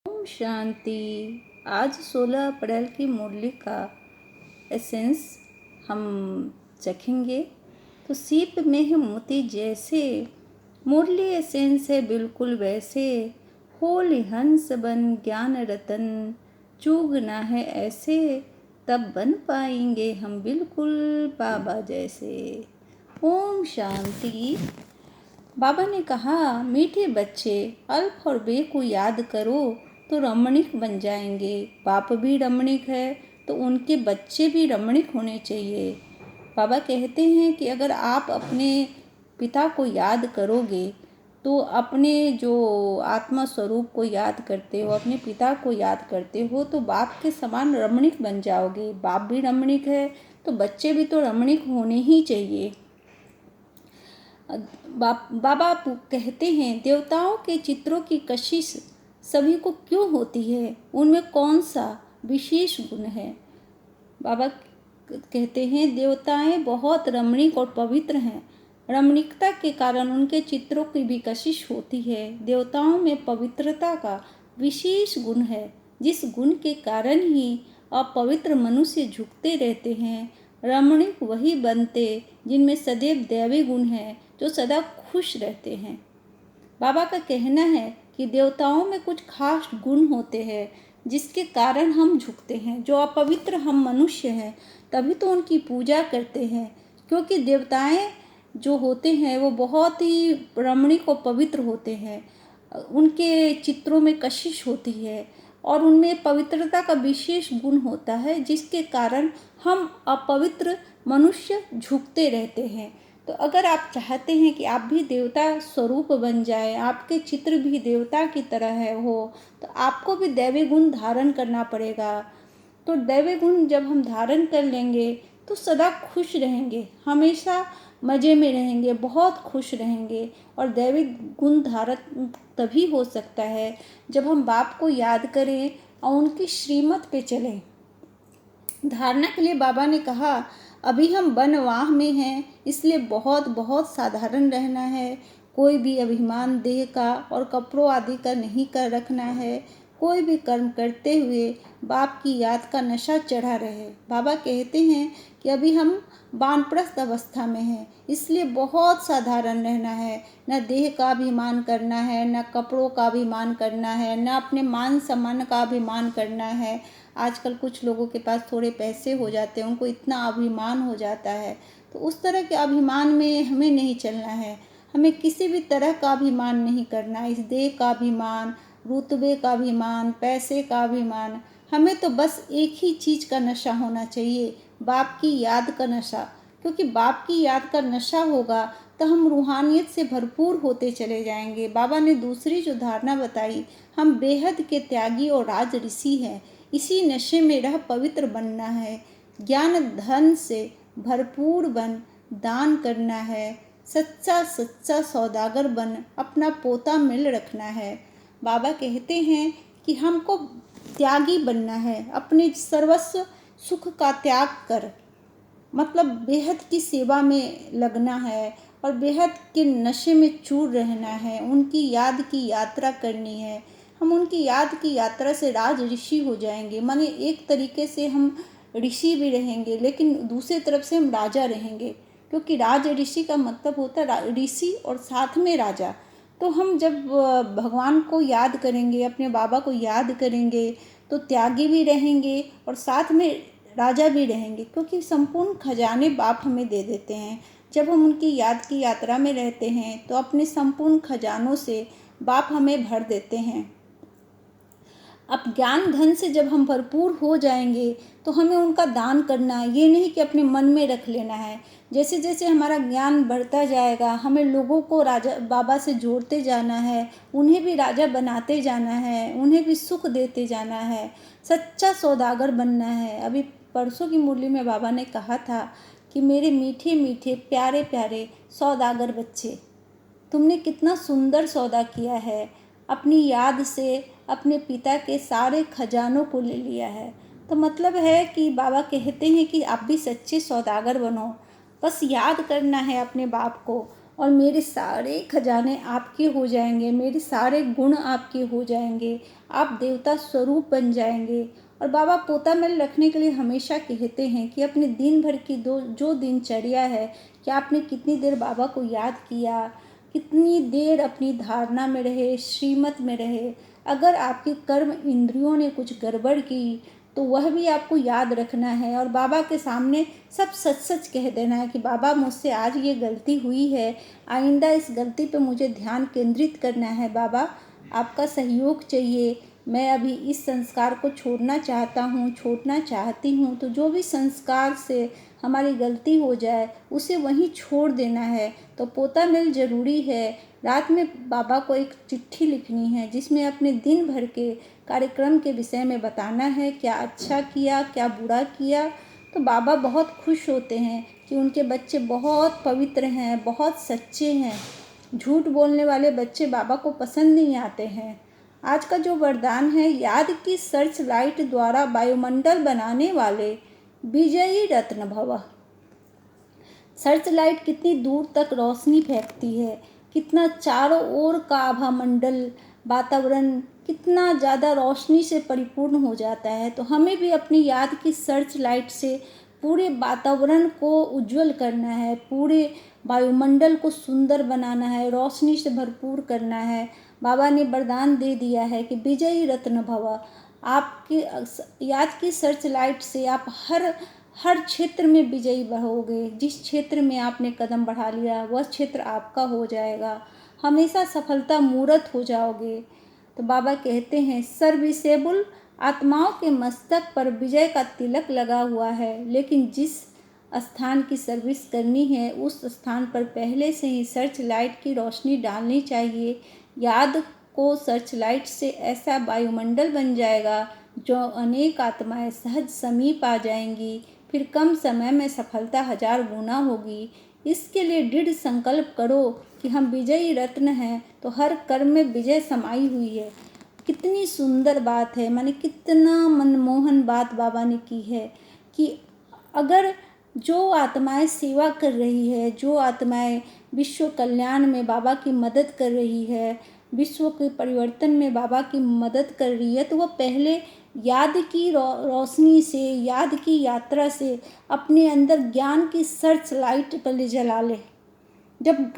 ओम शांति। आज 16 अप्रैल की मुरली का एसेंस हम चखेंगे। तो सीप में है मोती जैसे, मुरली एसेंस है बिल्कुल वैसे। होली हंस बन ज्ञान रतन, चूगना है ऐसे, तब बन पाएंगे हम बिल्कुल बाबा जैसे। ओम शांति। बाबा ने कहा, मीठे बच्चे अल्फ और बे को याद करो तो रमणीक बन जाएंगे। बाप भी रमणीक है तो उनके बच्चे भी रमणीक होने चाहिए। बाबा कहते हैं कि अगर आप अपने पिता को याद करोगे तो अपने जो आत्मा स्वरूप को याद करते हो, अपने पिता को याद करते हो, तो बाप के समान रमणीक बन जाओगे। बाप भी रमणीक है तो बच्चे भी तो रमणीक होने ही चाहिए। बाबा कहते हैं, देवताओं के चित्रों की कशिश सभी को क्यों होती है, उनमें कौन सा विशेष गुण है। बाबा कहते हैं, देवताएं बहुत रमणीक और पवित्र हैं। रमणीकता के कारण उनके चित्रों की भी कशिश होती है। देवताओं में पवित्रता का विशेष गुण है, जिस गुण के कारण ही अपवित्र मनुष्य झुकते रहते हैं। रमणीक वही बनते जिनमें सदैव दैवी गुण है, जो सदा खुश रहते हैं। बाबा का कहना है कि देवताओं में कुछ खास गुण होते हैं जिसके कारण हम झुकते हैं। जो अपवित्र हम मनुष्य हैं तभी तो उनकी पूजा करते हैं, क्योंकि देवताएं जो होते हैं वो बहुत ही रमणीक और पवित्र होते हैं। उनके चित्रों में कशिश होती है और उनमें पवित्रता का विशेष गुण होता है, जिसके कारण हम अपवित्र मनुष्य झुकते रहते हैं। तो अगर आप चाहते हैं कि आप भी देवता स्वरूप बन जाए, आपके चित्र भी देवता की तरह है हो, तो आपको भी दैवी गुण धारण करना पड़ेगा। तो दैवी गुण जब हम धारण कर लेंगे तो सदा खुश रहेंगे, हमेशा मज़े में रहेंगे, बहुत खुश रहेंगे। और दैवी गुण धारण तभी हो सकता है जब हम बाप को याद करें और उनकी श्रीमत पे चलें। धारणा के लिए बाबा ने कहा, अभी हम वनवाह में हैं, इसलिए बहुत बहुत साधारण रहना है। कोई भी अभिमान देह का और कपड़ों आदि का नहीं कर रखना है। कोई भी कर्म करते हुए बाप की याद का नशा चढ़ा रहे। बाबा कहते हैं कि अभी हम वानप्रस्थ अवस्था में हैं, इसलिए बहुत साधारण रहना है। न देह का अभिमान करना है, न कपड़ों का अभिमान करना है, न अपने मान सम्मान का अभिमान करना है। आजकल कुछ लोगों के पास थोड़े पैसे हो जाते हैं, उनको इतना अभिमान हो जाता है, तो उस तरह के अभिमान में हमें नहीं चलना है। हमें किसी भी तरह का अभिमान नहीं करना। इस देह का अभिमान, रुतबे का अभिमान, पैसे का अभिमान, हमें तो बस एक ही चीज़ का नशा होना चाहिए, बाप की याद का नशा। क्योंकि बाप की याद का नशा होगा तो हम रूहानियत से भरपूर होते चले जाएंगे। बाबा ने दूसरी जो धारणा बताई, हम बेहद के त्यागी और राज ऋषि हैं। इसी नशे में रह पवित्र बनना है। ज्ञान धन से भरपूर बन दान करना है। सच्चा सच्चा सौदागर बन अपना पोता मिल रखना है। बाबा कहते हैं कि हमको त्यागी बनना है, अपने सर्वस्व सुख का त्याग कर, मतलब बेहद की सेवा में लगना है और बेहद के नशे में चूर रहना है। उनकी याद की यात्रा करनी है। हम उनकी याद की यात्रा से राज ऋषि हो जाएंगे। माने एक तरीके से हम ऋषि भी रहेंगे, लेकिन दूसरे तरफ से हम राजा रहेंगे, क्योंकि राज ऋषि का मतलब होता है ऋषि और साथ में राजा। तो हम जब भगवान को याद करेंगे, अपने बाबा को याद करेंगे, तो त्यागी भी रहेंगे और साथ में राजा भी रहेंगे, क्योंकि संपूर्ण खजाने बाप हमें दे देते हैं। जब हम उनकी याद की यात्रा में रहते हैं तो अपने संपूर्ण खजानों से बाप हमें भर देते हैं। अब ज्ञान धन से जब हम भरपूर हो जाएंगे तो हमें उनका दान करना है, ये नहीं कि अपने मन में रख लेना है। जैसे जैसे हमारा ज्ञान बढ़ता जाएगा, हमें लोगों को राजा बाबा से जोड़ते जाना है, उन्हें भी राजा बनाते जाना है, उन्हें भी सुख देते जाना है, सच्चा सौदागर बनना है। अभी परसों की मुरली में बाबा ने कहा था कि मेरे मीठे मीठे प्यारे प्यारे सौदागर बच्चे, तुमने कितना सुंदर सौदा किया है। अपनी याद से अपने पिता के सारे खजानों को ले लिया है। तो मतलब है कि बाबा कहते हैं कि आप भी सच्चे सौदागर बनो। बस याद करना है अपने बाप को और मेरे सारे खजाने आपके हो जाएंगे, मेरे सारे गुण आपके हो जाएंगे, आप देवता स्वरूप बन जाएंगे। और बाबा पोता मेल रखने के लिए हमेशा कहते हैं कि अपने दिन भर की जो दिनचर्या है, कि आपने कितनी देर बाबा को याद किया, कितनी देर अपनी धारणा में रहे, श्रीमत में रहे। अगर आपके कर्म इंद्रियों ने कुछ गड़बड़ की तो वह भी आपको याद रखना है और बाबा के सामने सब सच सच कह देना है कि बाबा मुझसे आज ये गलती हुई है, आइंदा इस गलती पे मुझे ध्यान केंद्रित करना है। बाबा आपका सहयोग चाहिए, मैं अभी इस संस्कार को छोड़ना चाहता हूँ, छोड़ना चाहती हूँ। तो जो भी संस्कार से हमारी गलती हो जाए उसे वहीं छोड़ देना है। तो पोता मेल ज़रूरी है। रात में बाबा को एक चिट्ठी लिखनी है जिसमें अपने दिन भर के कार्यक्रम के विषय में बताना है, क्या अच्छा किया, क्या बुरा किया। तो बाबा बहुत खुश होते हैं कि उनके बच्चे बहुत पवित्र हैं, बहुत सच्चे हैं। झूठ बोलने वाले बच्चे बाबा को पसंद नहीं आते हैं। आज का जो वरदान है, याद की सर्च लाइट द्वारा वायुमंडल बनाने वाले विजयी रत्न भव। सर्च लाइट कितनी दूर तक रोशनी फेंकती है, कितना चारों ओर का आभा मंडल वातावरण कितना ज़्यादा रोशनी से परिपूर्ण हो जाता है। तो हमें भी अपनी याद की सर्च लाइट से पूरे वातावरण को उज्जवल करना है, पूरे वायुमंडल को सुंदर बनाना है, रोशनी से भरपूर करना है। बाबा ने वरदान दे दिया है कि विजयी रत्न भव। आपकी याद की सर्च लाइट से आप हर क्षेत्र में विजयी होगे। जिस क्षेत्र में आपने कदम बढ़ा लिया वह क्षेत्र आपका हो जाएगा, हमेशा सफलता मूर्त हो जाओगे। तो बाबा कहते हैं, सर्विसेबल आत्माओं के मस्तक पर विजय का तिलक लगा हुआ है, लेकिन जिस स्थान की सर्विस करनी है उस स्थान पर पहले से ही सर्च लाइट की रोशनी डालनी चाहिए। याद को सर्च लाइट से ऐसा वायुमंडल बन जाएगा जो अनेक आत्माएं सहज समीप आ जाएंगी, फिर कम समय में सफलता 1000 गुना होगी। इसके लिए दृढ़ संकल्प करो कि हम विजयी रत्न हैं, तो हर कर्म में विजय समाई हुई है। कितनी सुंदर बात है, माने कितना मनमोहन बात बाबा ने की है कि अगर जो आत्माएं सेवा कर रही है, जो आत्माएं विश्व कल्याण में बाबा की मदद कर रही है, विश्व के परिवर्तन में बाबा की मदद कर रही है, तो वह पहले याद की रोशनी से, याद की यात्रा से अपने अंदर ज्ञान की सर्च लाइट पहले जला ले। जब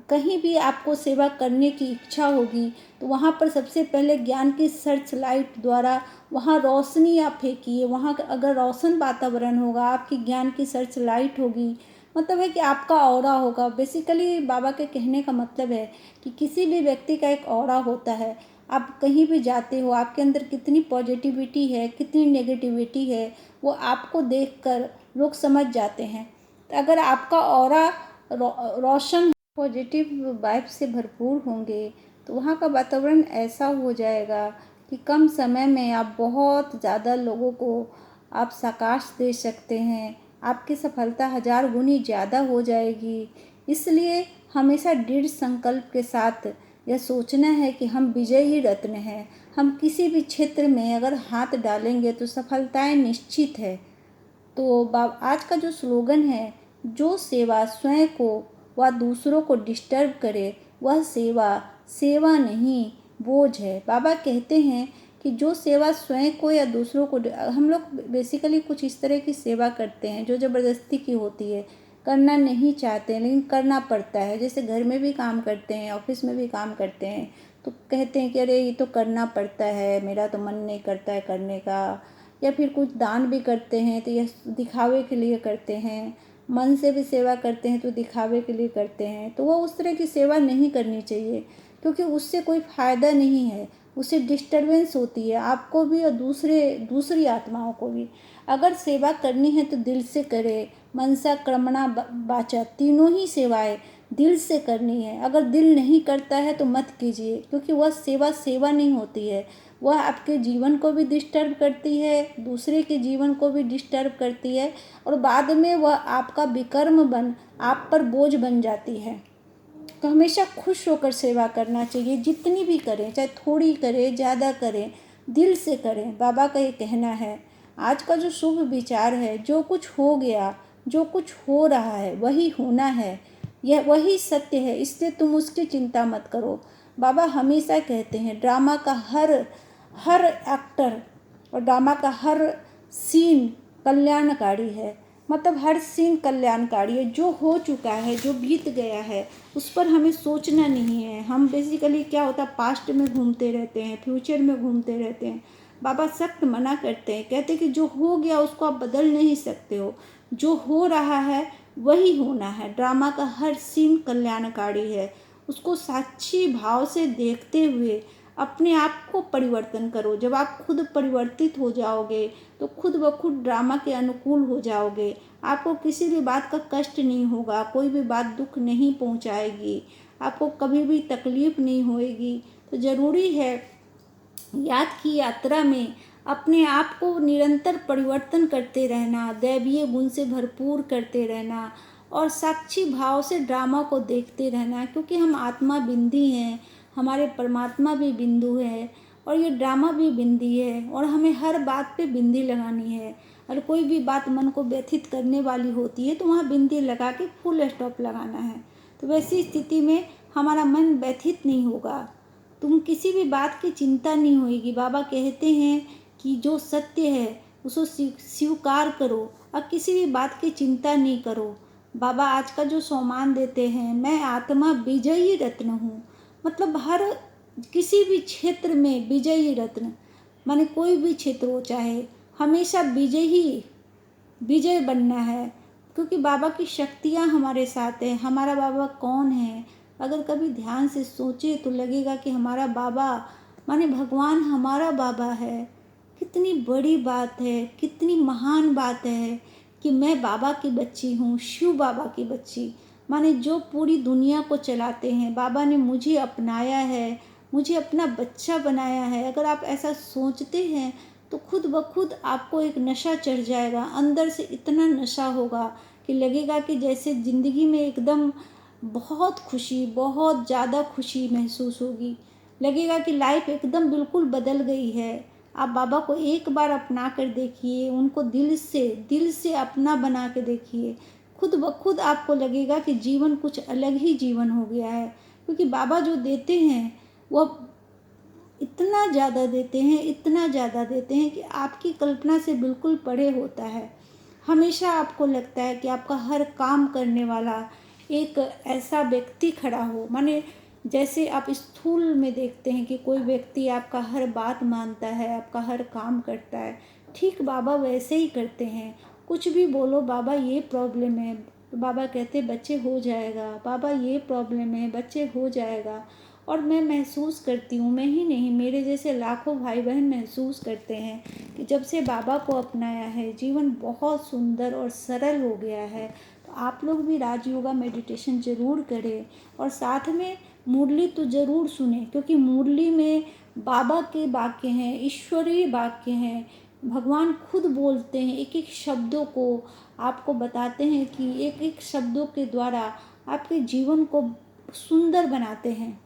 कहीं भी आपको सेवा करने की इच्छा होगी तो वहाँ पर सबसे पहले ज्ञान की सर्च लाइट द्वारा वहाँ रोशनी आप फेंकिए। वहाँ अगर रोशन वातावरण होगा, आपकी ज्ञान की सर्च लाइट होगी, मतलब है कि आपका ऑरा होगा। बेसिकली बाबा के कहने का मतलब है कि किसी भी व्यक्ति का एक ऑरा होता है। आप कहीं भी जाते हो, आपके अंदर कितनी पॉजिटिविटी है, कितनी नेगेटिविटी है, वो आपको देखकर लोग समझ जाते हैं। तो अगर आपका ऑरा रोशन पॉजिटिव वाइब से भरपूर होंगे तो वहाँ का वातावरण ऐसा हो जाएगा कि कम समय में आप बहुत ज़्यादा लोगों को आप प्रकाश दे सकते हैं। आपकी सफलता 1000 गुनी ज़्यादा हो जाएगी। इसलिए हमेशा दृढ़ संकल्प के साथ यह सोचना है कि हम विजयी रत्न हैं। हम किसी भी क्षेत्र में अगर हाथ डालेंगे तो सफलताएं निश्चित है। तो आज का जो स्लोगन है, जो सेवा स्वयं को व दूसरों को डिस्टर्ब करे वह सेवा नहीं बोझ है। बाबा कहते हैं कि जो सेवा स्वयं को या दूसरों को, हम लोग बेसिकली कुछ इस तरह की सेवा करते हैं जो ज़बरदस्ती की होती है, करना नहीं चाहते हैं लेकिन करना पड़ता है। जैसे घर में भी काम करते हैं, ऑफिस में भी काम करते हैं, तो कहते हैं कि अरे ये तो करना पड़ता है, मेरा तो मन नहीं करता है करने का। या फिर कुछ दान भी करते हैं तो यह दिखावे के लिए करते हैं, मन से भी सेवा करते हैं तो दिखावे के लिए करते हैं। तो वो उस तरह की सेवा नहीं करनी चाहिए, क्योंकि उससे कोई फ़ायदा नहीं है, उससे डिस्टर्बेंस होती है आपको भी और दूसरी आत्माओं को भी। अगर सेवा करनी है तो दिल से करे, मनसा कर्मणा वाचा, तीनों ही सेवाएं दिल से करनी है। अगर दिल नहीं करता है तो मत कीजिए, क्योंकि वह सेवा नहीं होती है। वह आपके जीवन को भी डिस्टर्ब करती है, दूसरे के जीवन को भी डिस्टर्ब करती है, और बाद में वह आपका विकर्म बन आप पर बोझ बन जाती है। तो हमेशा खुश होकर सेवा करना चाहिए, जितनी भी करें, चाहे थोड़ी करें ज़्यादा करें, दिल से करें। बाबा का ये कहना है। आज का जो शुभ विचार है, जो कुछ हो गया, जो कुछ हो रहा है वही होना है। यह वही सत्य है, इसलिए तुम उसकी चिंता मत करो। बाबा हमेशा कहते हैं ड्रामा का हर हर एक्टर और ड्रामा का हर सीन कल्याणकारी है। मतलब हर सीन कल्याणकारी है। जो हो चुका है, जो बीत गया है, उस पर हमें सोचना नहीं है। हम बेसिकली क्या होता है, पास्ट में घूमते रहते हैं, फ्यूचर में घूमते रहते हैं। बाबा सख्त मना करते हैं, कहते हैं कि जो हो गया उसको आप बदल नहीं सकते हो। जो हो रहा है वही होना है। ड्रामा का हर सीन कल्याणकारी है। उसको साक्षी भाव से देखते हुए अपने आप को परिवर्तन करो। जब आप खुद परिवर्तित हो जाओगे तो खुद ब खुद ड्रामा के अनुकूल हो जाओगे। आपको किसी भी बात का कष्ट नहीं होगा, कोई भी बात दुख नहीं पहुंचाएगी, आपको कभी भी तकलीफ नहीं होएगी। तो ज़रूरी है याद की यात्रा में अपने आप को निरंतर परिवर्तन करते रहना, दैवीय गुण से भरपूर करते रहना और साक्षी भाव से ड्रामा को देखते रहना। क्योंकि हम आत्मा बिंदी हैं, हमारे परमात्मा भी बिंदु है और ये ड्रामा भी बिंदी है और हमें हर बात पे बिंदी लगानी है। और कोई भी बात मन को व्यथित करने वाली होती है तो वहाँ बिंदी लगा के फुल स्टॉप लगाना है। तो वैसी स्थिति में हमारा मन व्यथित नहीं होगा, तुम किसी भी बात की चिंता नहीं होगी। बाबा कहते हैं कि जो सत्य है उसको स्वीकार करो और किसी भी बात की चिंता नहीं करो। बाबा आज का जो सम्मान देते हैं, मैं आत्मा विजयी रत्न हूँ। मतलब हर किसी भी क्षेत्र में विजयी रत्न, माने कोई भी क्षेत्र हो चाहे, हमेशा विजय बनना है। क्योंकि बाबा की शक्तियाँ हमारे साथ हैं। हमारा बाबा कौन है, अगर कभी ध्यान से सोचे तो लगेगा कि हमारा बाबा माने भगवान हमारा बाबा है। कितनी बड़ी बात है, कितनी महान बात है कि मैं बाबा की बच्ची हूँ, शिव बाबा की बच्ची। माने जो पूरी दुनिया को चलाते हैं, बाबा ने मुझे अपनाया है, मुझे अपना बच्चा बनाया है। अगर आप ऐसा सोचते हैं तो खुद ब खुद आपको एक नशा चढ़ जाएगा, अंदर से इतना नशा होगा कि लगेगा कि जैसे ज़िंदगी में एकदम बहुत खुशी, बहुत ज़्यादा खुशी महसूस होगी। लगेगा कि लाइफ एकदम बिल्कुल बदल गई है। आप बाबा को एक बार अपना कर देखिए, उनको दिल से अपना बना के देखिए। खुद ब खुद आपको लगेगा कि जीवन कुछ अलग ही जीवन हो गया है। क्योंकि बाबा जो देते हैं वो इतना ज़्यादा देते हैं, इतना ज़्यादा देते हैं कि आपकी कल्पना से बिल्कुल परे होता है। हमेशा आपको लगता है कि आपका हर काम करने वाला एक ऐसा व्यक्ति खड़ा हो। माने जैसे आप स्थूल में देखते हैं कि कोई व्यक्ति आपका हर बात मानता है, आपका हर काम करता है, ठीक बाबा वैसे ही करते हैं। कुछ भी बोलो, बाबा ये प्रॉब्लम है, तो बाबा कहते बच्चे हो जाएगा, बाबा ये प्रॉब्लम है, बच्चे हो जाएगा। और मैं महसूस करती हूँ, मैं ही नहीं, मेरे जैसे लाखों भाई बहन महसूस करते हैं कि जब से बाबा को अपनाया है जीवन बहुत सुंदर और सरल हो गया है। तो आप लोग भी राजयोगा मेडिटेशन ज़रूर करें और साथ में मुरली तो ज़रूर सुने। क्योंकि मुरली में बाबा के वाक्य हैं, ईश्वरीय वाक्य हैं। भगवान खुद बोलते हैं, एक एक शब्दों को आपको बताते हैं कि एक एक शब्दों के द्वारा आपके जीवन को सुंदर बनाते हैं।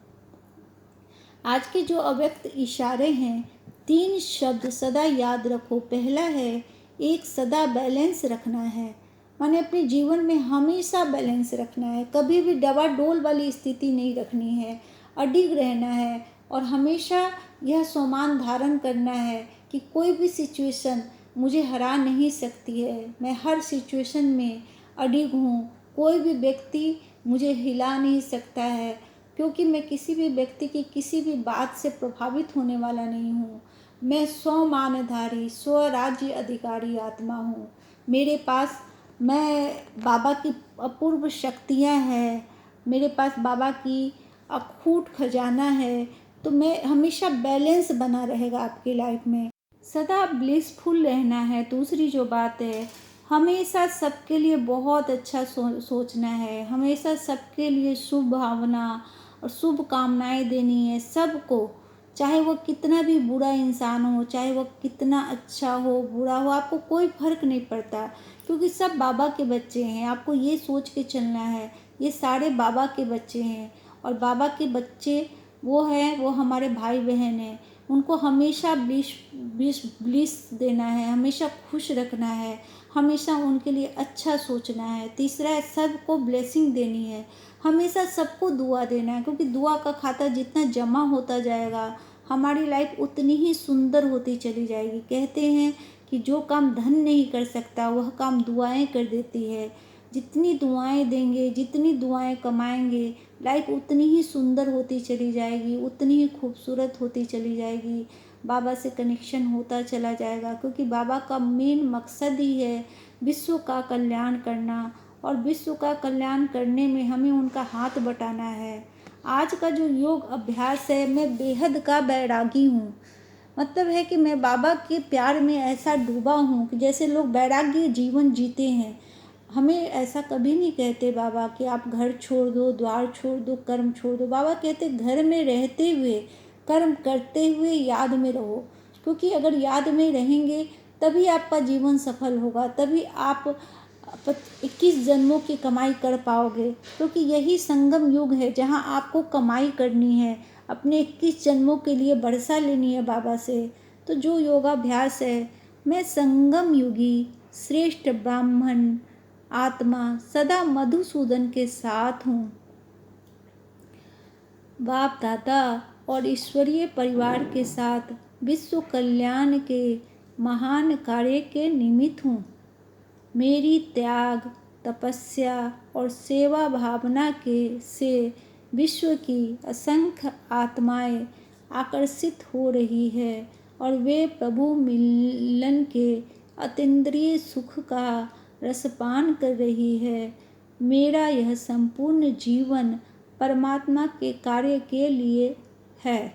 आज के जो अव्यक्त इशारे हैं, 3 शब्द सदा याद रखो। पहला है एक सदा बैलेंस रखना है, माने अपने जीवन में हमेशा बैलेंस रखना है, कभी भी डबाडोल वाली स्थिति नहीं रखनी है, अडिग रहना है और हमेशा यह सोमान धारण करना है कि कोई भी सिचुएशन मुझे हरा नहीं सकती है। मैं हर सिचुएशन में अडिग हूँ, कोई भी व्यक्ति मुझे हिला नहीं सकता है। क्योंकि मैं किसी भी व्यक्ति की किसी भी बात से प्रभावित होने वाला नहीं हूँ। मैं स्वमानधारी, स्वराज्य अधिकारी आत्मा हूँ। मेरे पास बाबा की अपूर्व शक्तियाँ हैं, मेरे पास बाबा की अखूट खजाना है। तो मैं हमेशा बैलेंस बना रहेगा आपकी लाइफ में, सदा ब्लिसफुल रहना है। दूसरी जो बात है, हमेशा सबके लिए बहुत अच्छा सोचना है, हमेशा सबके लिए शुभ भावना और शुभ कामनाएं देनी है सबको। चाहे वो कितना भी बुरा इंसान हो, चाहे वो कितना अच्छा हो, बुरा हो, आपको कोई फर्क नहीं पड़ता। क्योंकि सब बाबा के बच्चे हैं। आपको ये सोच के चलना है ये सारे बाबा के बच्चे हैं और बाबा के बच्चे वो हैं, वो हमारे भाई बहन हैं। उनको हमेशा ब्लिस देना है, हमेशा खुश रखना है, हमेशा उनके लिए अच्छा सोचना है। तीसरा है सबको ब्लेसिंग देनी है, हमेशा सबको दुआ देना है, क्योंकि दुआ का खाता जितना जमा होता जाएगा हमारी लाइफ उतनी ही सुंदर होती चली जाएगी। कहते हैं कि जो काम धन नहीं कर सकता वह काम दुआएं कर देती है। जितनी दुआएं देंगे, जितनी दुआएं कमाएंगे, लाइफ उतनी ही सुंदर होती चली जाएगी, उतनी ही खूबसूरत होती चली जाएगी। बाबा से कनेक्शन होता चला जाएगा, क्योंकि बाबा का मेन मकसद ही है विश्व का कल्याण करना, और विश्व का कल्याण करने में हमें उनका हाथ बटाना है। आज का जो योग अभ्यास है, मैं बेहद का बैरागी हूँ। मतलब है कि मैं बाबा के प्यार में ऐसा डूबा हूँ कि जैसे लोग वैराग्य जीवन जीते हैं। हमें ऐसा कभी नहीं कहते बाबा कि आप घर छोड़ दो, द्वार छोड़ दो, कर्म छोड़ दो। बाबा कहते घर में रहते हुए, कर्म करते हुए याद में रहो, क्योंकि अगर याद में रहेंगे तभी आपका जीवन सफल होगा, तभी आप 21 जन्मों की कमाई कर पाओगे। क्योंकि यही संगम युग है जहाँ आपको कमाई करनी है, अपने 21 जन्मों के लिए बरसा लेनी है बाबा से। तो जो योगाभ्यास है, मैं संगम युगी श्रेष्ठ ब्राह्मण आत्मा सदा मधुसूदन के साथ हूँ। बाप दादा और ईश्वरीय परिवार के साथ विश्व कल्याण के महान कार्य के निमित्त हूँ। मेरी त्याग, तपस्या और सेवा भावना के से विश्व की असंख्य आत्माएं आकर्षित हो रही है, और वे प्रभु मिलन के अतीन्द्रिय सुख का रसपान कर रही है। मेरा यह संपूर्ण जीवन परमात्मा के कार्य के लिए है।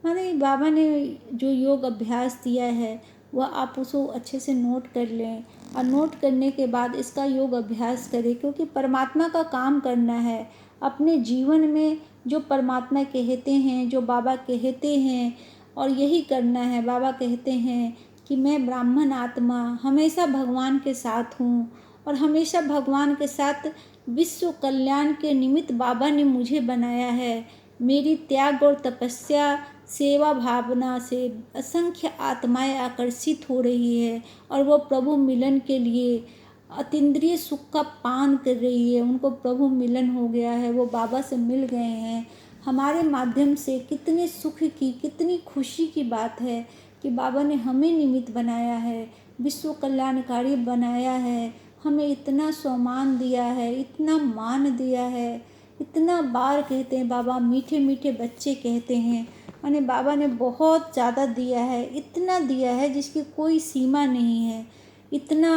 माने बाबा ने जो योग अभ्यास दिया है वह आप उसको अच्छे से नोट कर लें, और नोट करने के बाद इसका योग अभ्यास करें, क्योंकि परमात्मा का काम करना है। अपने जीवन में जो परमात्मा कहते हैं, जो बाबा कहते हैं, और यही करना है। बाबा कहते हैं कि मैं ब्राह्मण आत्मा हमेशा भगवान के साथ हूँ, और हमेशा भगवान के साथ विश्व कल्याण के निमित्त बाबा ने मुझे बनाया है। मेरी त्याग और तपस्या सेवा भावना से असंख्य आत्माएं आकर्षित हो रही है, और वो प्रभु मिलन के लिए अतीन्द्रिय सुख का पान कर रही है। उनको प्रभु मिलन हो गया है, वो बाबा से मिल गए हैं। हमारे माध्यम से कितने सुख की, कितनी खुशी की बात है कि बाबा ने हमें निमित्त बनाया है, विश्व कल्याणकारी बनाया है, हमें इतना सम्मान दिया है, इतना मान दिया है। इतना बार कहते हैं बाबा, मीठे मीठे बच्चे कहते हैं। मैंने बाबा ने बहुत ज़्यादा दिया है, इतना दिया है जिसकी कोई सीमा नहीं है। इतना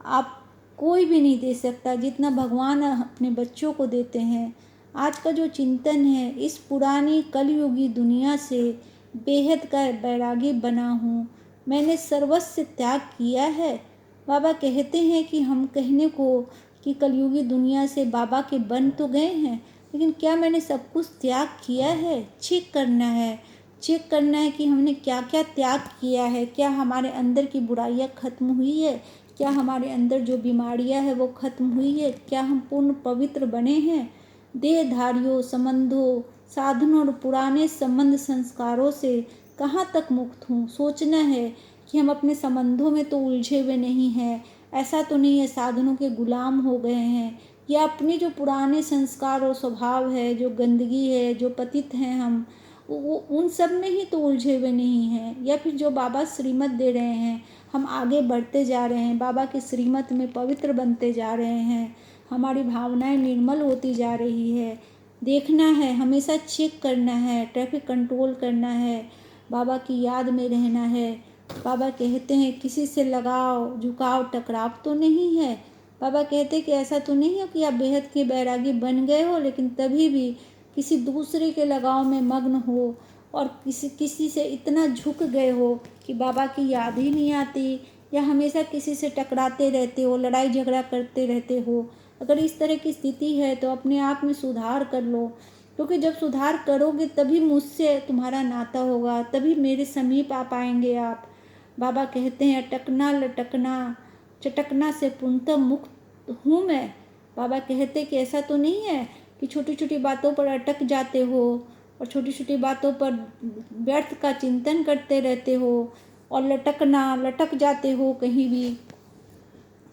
आप कोई भी नहीं दे सकता जितना भगवान अपने बच्चों को देते हैं। आज का जो चिंतन है, इस पुरानी कलयुगी दुनिया से बेहद का बैरागी बना हूँ। मैंने सर्वस्व त्याग किया है। बाबा कहते हैं कि हम कहने को कि कलयुगी दुनिया से बाबा के बन तो गए हैं, लेकिन क्या मैंने सब कुछ त्याग किया है? चेक करना है, चेक करना है कि हमने क्या क्या त्याग किया है। क्या हमारे अंदर की बुराइयां खत्म हुई है? क्या हमारे अंदर जो बीमारियां है वो खत्म हुई है? क्या हम पूर्ण पवित्र बने हैं? देहधारियों, संबंधों, साधनों और पुराने संबंध संस्कारों से कहाँ तक मुक्त हूँ? सोचना है कि हम अपने संबंधों में तो उलझे हुए नहीं हैं, ऐसा तो नहीं है साधनों के गुलाम हो गए हैं, या अपने जो पुराने संस्कार और स्वभाव है, जो गंदगी है, जो पतित हैं हम, वो उन सब में ही तो उलझे हुए नहीं हैं, या फिर जो बाबा श्रीमत दे रहे हैं हम आगे बढ़ते जा रहे हैं, बाबा की श्रीमत में पवित्र बनते जा रहे हैं, हमारी भावनाएं निर्मल होती जा रही है। देखना है, हमेशा चेक करना है, ट्रैफिक कंट्रोल करना है, बाबा की याद में रहना है। बाबा कहते हैं किसी से लगाव, झुकाव, टकराव तो नहीं है। बाबा कहते हैं कि ऐसा तो नहीं है कि आप बेहद के बैरागी बन गए हो, लेकिन तभी भी किसी दूसरे के लगाव में मग्न हो, और किसी से इतना झुक गए हो कि बाबा की याद ही नहीं आती, या हमेशा किसी से टकराते रहते हो, लड़ाई झगड़ा करते रहते हो। अगर इस तरह की स्थिति है तो अपने आप में सुधार कर लो, क्योंकि जब सुधार करोगे तभी मुझसे तुम्हारा नाता होगा, तभी मेरे समीप आ पाएंगे आप। बाबा कहते हैं अटकना लटकना चटकना से पूर्णतः मुक्त हूँ मैं। बाबा कहते कि ऐसा तो नहीं है कि छोटी छोटी बातों पर अटक जाते हो, और छोटी छोटी बातों पर व्यर्थ का चिंतन करते रहते हो और लटक जाते हो कहीं भी,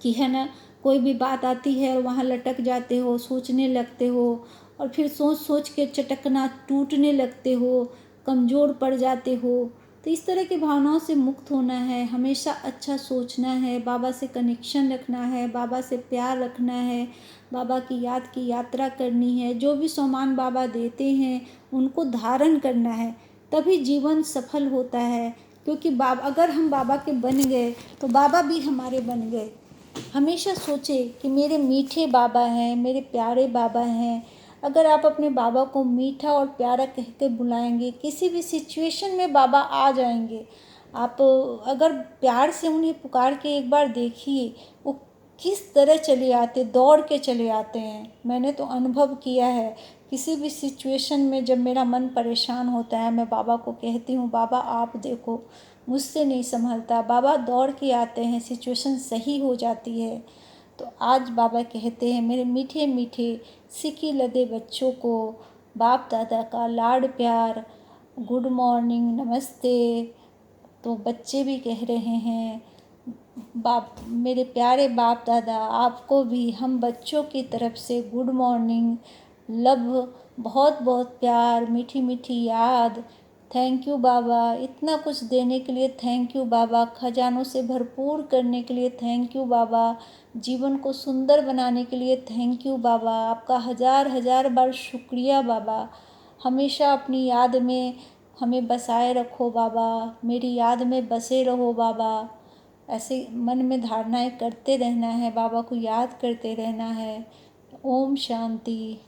कि है ना, कोई भी बात आती है और वहाँ लटक जाते हो, सोचने लगते हो और फिर सोच सोच के चटकना टूटने लगते हो, कमज़ोर पड़ जाते हो। तो इस तरह की भावनाओं से मुक्त होना है, हमेशा अच्छा सोचना है, बाबा से कनेक्शन रखना है, बाबा से प्यार रखना है, बाबा की याद की यात्रा करनी है, जो भी सामान बाबा देते हैं उनको धारण करना है, तभी जीवन सफल होता है। क्योंकि अगर हम बाबा के बन गए तो बाबा भी हमारे बन गए। हमेशा सोचें कि मेरे मीठे बाबा हैं, मेरे प्यारे बाबा हैं। अगर आप अपने बाबा को मीठा और प्यारा कह के बुलाएंगे, किसी भी सिचुएशन में बाबा आ जाएंगे। आप अगर प्यार से उन्हें पुकार के एक बार देखिए, वो किस तरह चले आते, दौड़ के चले आते हैं। मैंने तो अनुभव किया है, किसी भी सिचुएशन में जब मेरा मन परेशान होता है, मैं बाबा को कहती हूँ, बाबा आप देखो मुझसे नहीं संभलता, बाबा दौड़ के आते हैं, सिचुएशन सही हो जाती है। तो आज बाबा कहते हैं, मेरे मीठे मीठे सिकी लदे बच्चों को बाप दादा का लाड प्यार, गुड मॉर्निंग, नमस्ते। तो बच्चे भी कह रहे हैं, बाप, मेरे प्यारे बाप दादा, आपको भी हम बच्चों की तरफ से गुड मॉर्निंग, लव, बहुत बहुत प्यार, मीठी मीठी याद। थैंक यू बाबा, इतना कुछ देने के लिए थैंक यू बाबा, खजानों से भरपूर करने के लिए थैंक यू बाबा, जीवन को सुंदर बनाने के लिए थैंक यू बाबा, आपका हज़ार हज़ार बार शुक्रिया बाबा। हमेशा अपनी याद में हमें बसाए रखो बाबा, मेरी याद में बसे रहो बाबा। ऐसे मन में धारणाएं करते रहना है, बाबा को याद करते रहना है। ओम शांति।